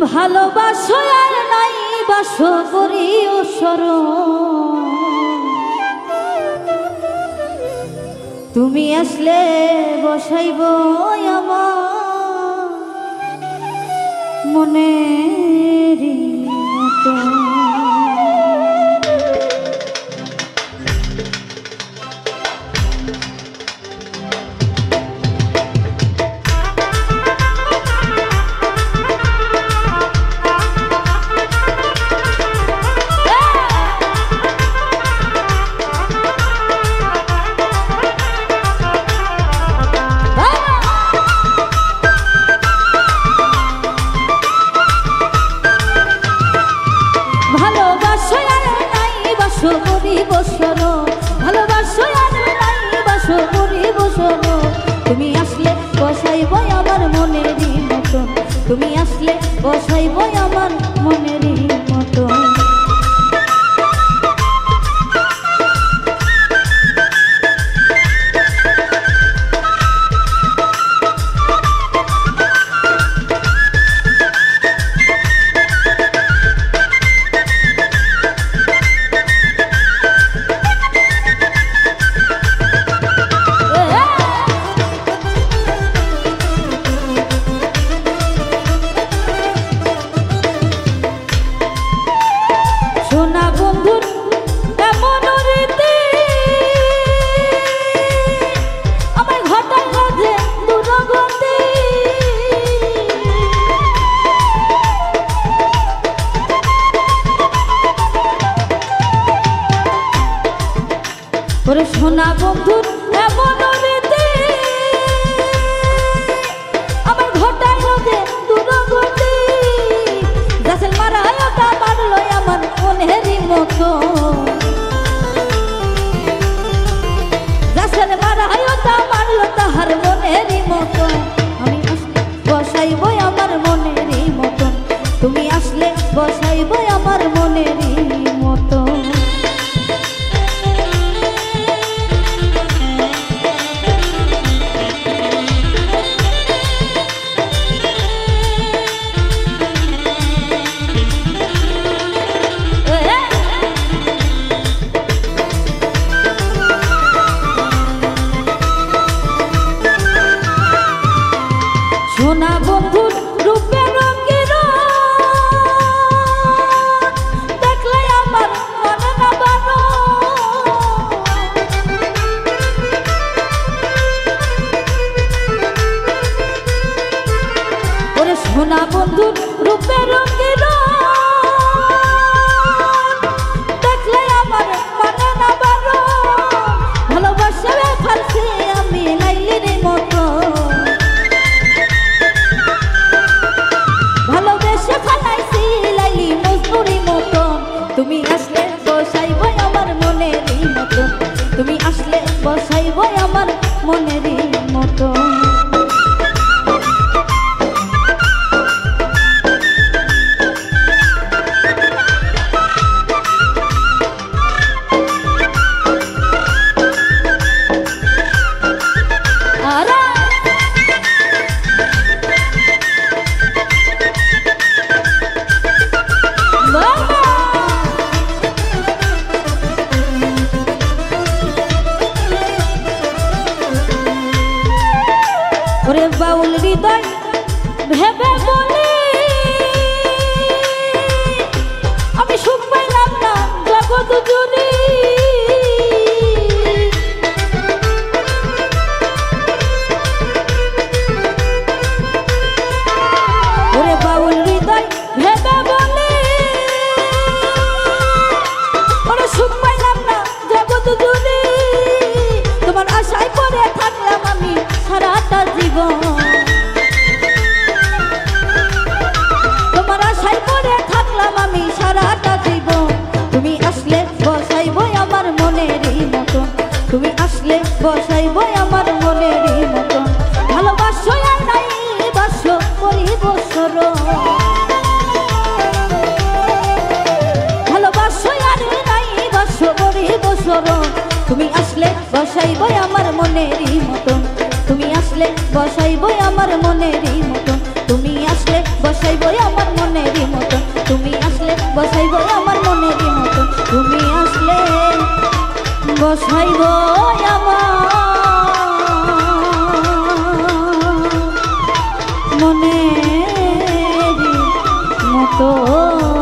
ভালোবাসো আর নাই বাসো করি ও শরণ, তুমি আসলে বসাইব আমার মনেরই মতো। তুমি আসলে বসাইব আমার মনেরই মতো, তুমি আসলে বসাইব আমার মনেরই মতো। ওরে সোনা বন্ধুর এমন রীতি আমার ঘটায় রোদে দুরগতি, গাছের মারা ওটা মারলো আমার মনেরই মতো, গাছের মারা ওটা মারলো তাহার মনেরই মতো। আমি আসলে বসাইব আমার মনেরই মতন, তুমি আসলে বসাইব আমার মনেরই মতো। সোনা বন্ধুর রূপে রঙের দেখলে আমার মনে না বানো, ওরে সোনা বন্ধুর রূপে রঙের দেখলে আমার মনে না বানো, ভালোবাসা ফালছে আমি লাইলির মতো, তুমি আসলে বসাইব আমার মনেরই মতো, তুমি আসলে বসাইব আমার মনেরই মতো। ওরে বাউল হৃদয় ভেবে বলি আমি সুখ পাইলাম না জগৎ জুড়ি, ওরে বাউল হৃদয় ভেবে বলি ওরে সুখ পাইলাম না জগৎ জুড়ি, তোমার আশায় পড়ে থাকলাম আমি সারাটা জীবন, তোমার আশায় পড়ে থাকলাম আমি সারাটা জীবন। তুমি আসলে বসাইব আমার মনেরই মতো, তুমি আসলে বসাইব আমার মনেরই মতো। ভালোবাসো আর নাই বাসো করিব শরণ, ভালোবাসো আর নাই বাসো করিব শরণ, তুমি আসলে বসাইব আমার মনেরই মতন, তুমি আসলে বসাইব আমার মনেরই মতন, তুমি আসলে বসাইব আমার মনে বসাইব আমার মনেরই মতন তুমি আসলে বসাইব আমার মনেরই মতন।